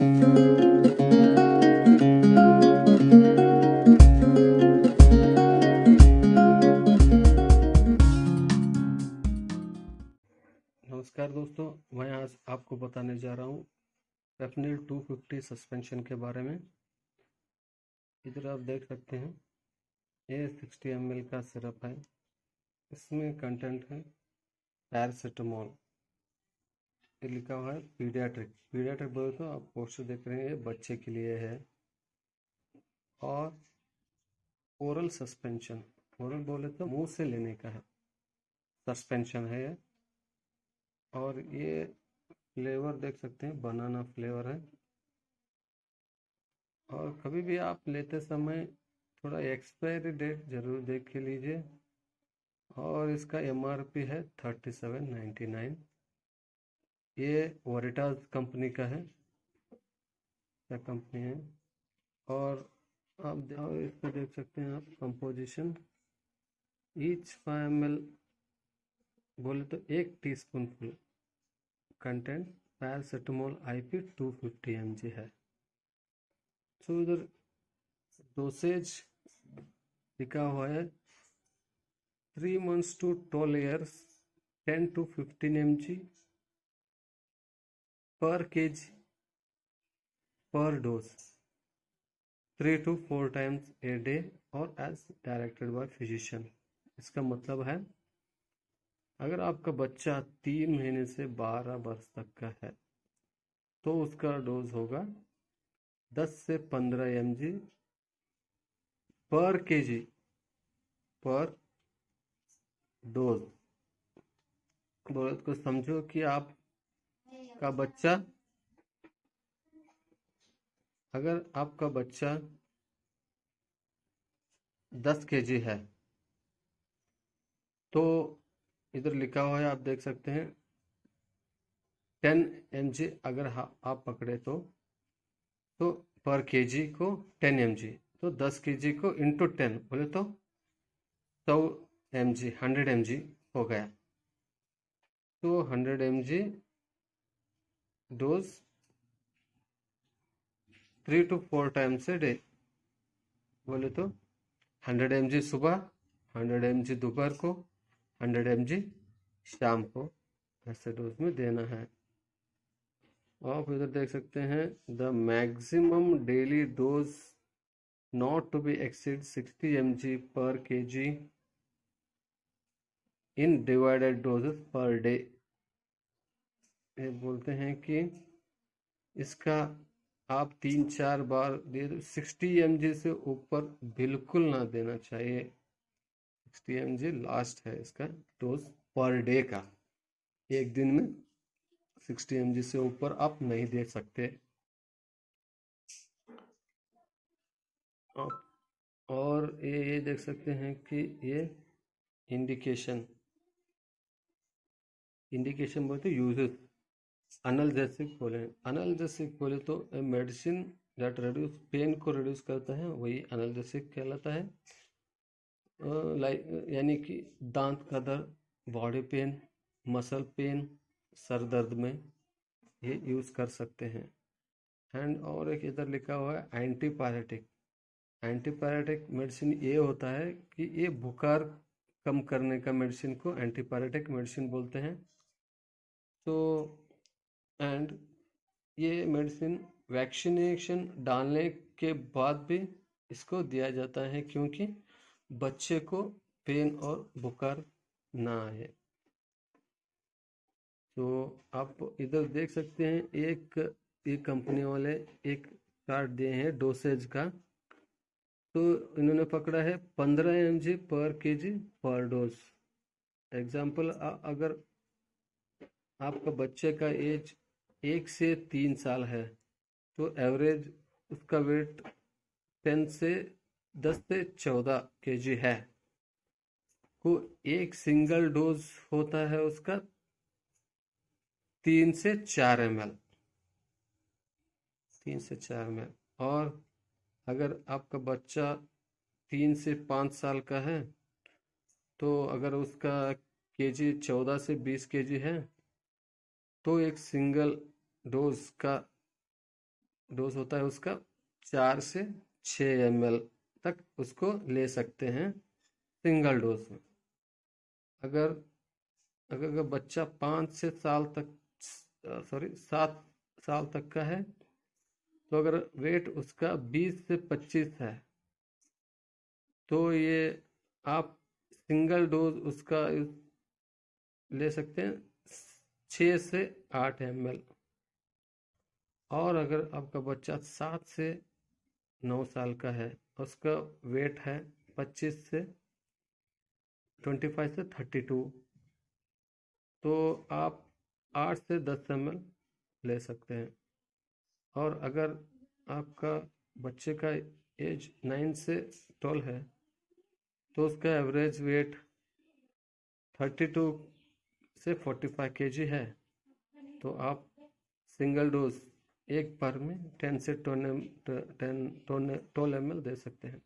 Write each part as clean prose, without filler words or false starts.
नमस्कार दोस्तों, मैं आज आपको बताने जा रहा हूँ पेप्निल 250 सस्पेंशन के बारे में। इधर आप देख सकते हैं ये 60 ml का सिरप है। इसमें कंटेंट है पैरासीटामोल। ये लिखा हुआ है पीडियाट्रिक बोले तो आप पोस्टर देख रहे हैं, ये बच्चे के लिए है। और ओरल सस्पेंशन, ओरल बोले तो मुंह से लेने का है, सस्पेंशन है ये। और ये फ्लेवर देख सकते हैं, बनाना फ्लेवर है। और कभी भी आप लेते समय थोड़ा एक्सपायरी डेट जरूर देख के लीजिए। और इसका MRP है 37.99। ये वोरिटास कंपनी का है, क्या कंपनी है। और आप इसमें देख सकते हैं आप कंपोजिशन, ईच 5 ml बोले तो 1 teaspoon full content paracetamol IP 250 mg है। तो इधर डोसेज लिखा हुआ है 3 months to 12 years 10 to 15 mg per kg per dose 3 to 4 times a day और as directed by physician। इसका मतलब है अगर आपका बच्चा 3 महीने से 12 वर्ष तक का है तो उसका डोज होगा 10 से 15 mg पर kg पर डोज। बोले तो समझो कि आप का बच्चा, अगर आपका बच्चा 10 kg है तो इधर लिखा हुआ है, आप देख सकते हैं 10 mg अगर आप पकड़े तो पर kg को 10 mg, तो 10 kg को इंटू 10 बोले तो 100 mg 100 mg हो गया। तो 100 mg dose 3 to 4 times a day बोले तो 100 mg सुबह, 100 mg दोपहर को, 100 mg शाम को, ऐसे डोज में देना है। आप इधर देख सकते हैं the maximum daily dose not to be exceed 60 mg per kg in divided doses per day. ये बोलते हैं कि इसका आप 3-4 बार दे दो। 60 mg से ऊपर बिल्कुल ना देना चाहिए। 60 mg लास्ट है इसका डोज पर डे का। एक दिन में 60 mg से ऊपर आप नहीं दे सकते। और ये देख सकते हैं कि ये इंडिकेशन बोलते यूजेस। अनल्जेसिक बोले तो मेडिसिन दैट रिड्यूस पेन को रिड्यूस करता है, वही अनल्जेसिक कहलाता है। यानी कि दांत का दर्द, body pain, muscle pain, sir दर्द में ये यूज कर सकते हैं। एंड और एक इधर लिखा हुआ है एंटीपायरेटिक मेडिसिन। ये होता है कि ये बुखार कम करने का मेडिसिन को एंटीपायरेटिक मेडिसिन बोलते हैं। तो एंड ये मेडिसिन वैक्सीनेशन डालने के बाद भी इसको दिया जाता है, क्योंकि बच्चे को पेन और बुखार ना आए। तो आप इधर देख सकते हैं एक कंपनी वाले एक कार्ड दिए हैं डोसेज का। तो इन्होंने पकड़ा है 15 mg पर kg पर डोज। एग्जाम्पल, अगर आपका बच्चे का एज 1 से 3 साल है तो एवरेज उसका वेट 10 से 14 kg है, तो एक सिंगल डोज होता है उसका 3 से 4 ml। और अगर आपका बच्चा 3 से 5 साल का है तो अगर उसका केजी 14 से 20 kg है तो एक सिंगल डोज का डोज होता है उसका 4 से 6 ml तक उसको ले सकते हैं सिंगल डोज में। अगर अगर बच्चा 5 से साल तक 7 साल तक का है, तो अगर वेट उसका 20 से 25 है, तो ये आप सिंगल डोज उसका ले सकते हैं 6 से 8 ml। और अगर आपका बच्चा 7 से 9 साल का है, उसका वेट है 25 से 32, तो आप 8 से 10 ml ले सकते हैं। और अगर आपका बच्चे का एज 9 से 12 है, तो उसका एवरेज वेट 32 से 45 kg है, तो आप सिंगल डोज एक बार में 10 से 12 ml दे सकते हैं।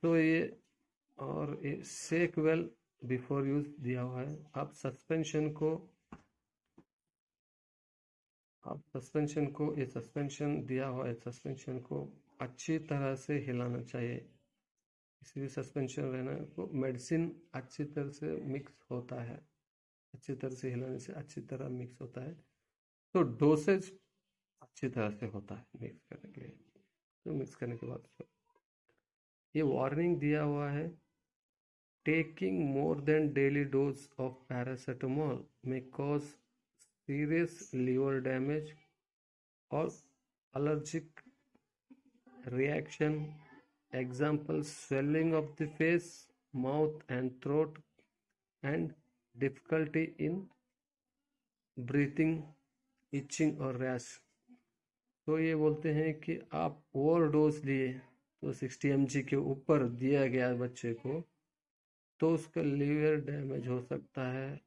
तो ये और ये शेक वेल बिफोर यूज दिया हुआ है। आप सस्पेंशन को ये सस्पेंशन दिया हुआ है, सस्पेंशन को अच्छी तरह से हिलाना चाहिए। इसलिए सस्पेंशन रहना को मेडिसिन अच्छी तरह से मिक्स होता है, अच्छी तरह से हिलाने से अच्छी तरह मिक्स होता है, तो डोसेज अच्छी तरह से होता है मिक्स करने के लिए। तो मिक्स करने के बाद ये वार्निंग दिया हुआ है, taking more than daily dose of paracetamol may cause serious liver damage or allergic reaction. Example, swelling of the face, mouth and throat, and difficulty in breathing, itching और रैश। तो ये बोलते हैं कि आप ओवर डोज लिए, तो 60 mg के ऊपर दिया गया बच्चे को, तो उसका लीवर डैमेज हो सकता है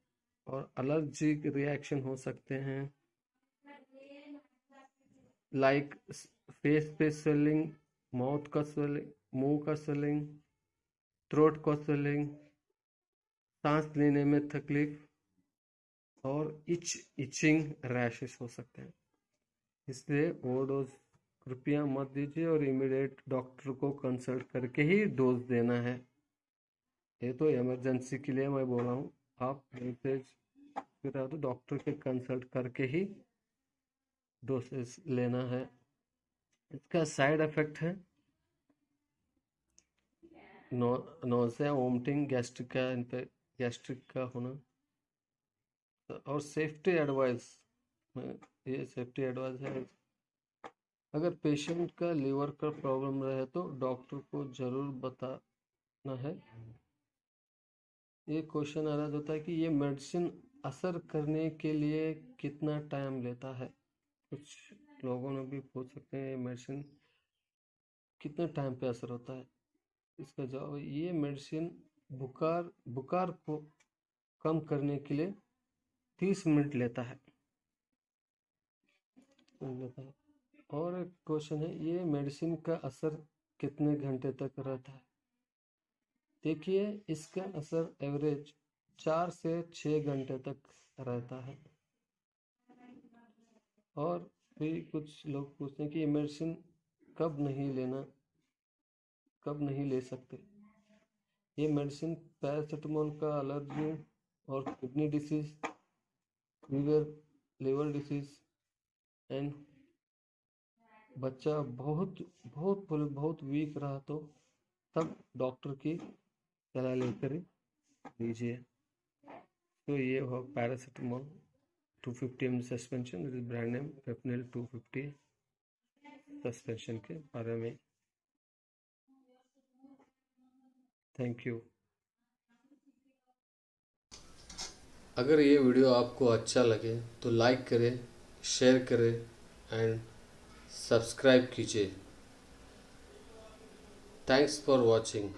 और एलर्जिक रिएक्शन हो सकते हैं, लाइक फेस पे स्वेलिंग, माउथ का स्वेलिंग, मुंह का स्वेलिंग, थ्रोट का स्वेलिंग, सांस लेने में तकलीफ और इचिंग रैशेस हो सकते हैं। इसलिए ओवरडोज कृपया मत दीजिए और इमीडिएट डॉक्टर को कंसल्ट करके ही डोज देना है। ये तो इमरजेंसी के लिए मैं बोल रहा हूँ, आप फिर तो डॉक्टर के कंसल्ट करके ही डोसेस लेना है। इसका साइड इफेक्ट है नोज़िया, वोमिटिंग, गैस्ट्रिक का होना। और सेफ्टी एडवाइस में ये सेफ्टी एडवाइस है, अगर पेशेंट का लीवर का प्रॉब्लम रहे तो डॉक्टर को ज़रूर बताना है। ये क्वेश्चन आ रहा होता है कि ये मेडिसिन असर करने के लिए कितना टाइम लेता है। कुछ लोगों ने भी पूछ सकते हैं ये मेडिसिन कितने टाइम पे असर होता है। इसका जवाब, ये मेडिसिन बुखार को कम करने के लिए 30 मिनट लेता है। और एक क्वेश्चन है, ये मेडिसिन का असर कितने घंटे तक रहता है। देखिए, इसका असर एवरेज 4 से 6 घंटे तक रहता है। और भी कुछ लोग पूछते हैं कि ये मेडिसिन कब नहीं ले सकते। ये मेडिसिन पैरासीटामोल का एलर्जी और kidney disease, liver disease and बच्चा बहुत वीक रहा तो तब डॉक्टर की सलाह लेकर लीजिए। तो ये हो paracetamol 250 ml suspension, brand name Pepnil 250 suspension के बारे में। Thank you. अगर ये वीडियो आपको अच्छा लगे तो लाइक करें, शेयर करें एंड सब्सक्राइब कीजिए। Thanks for watching.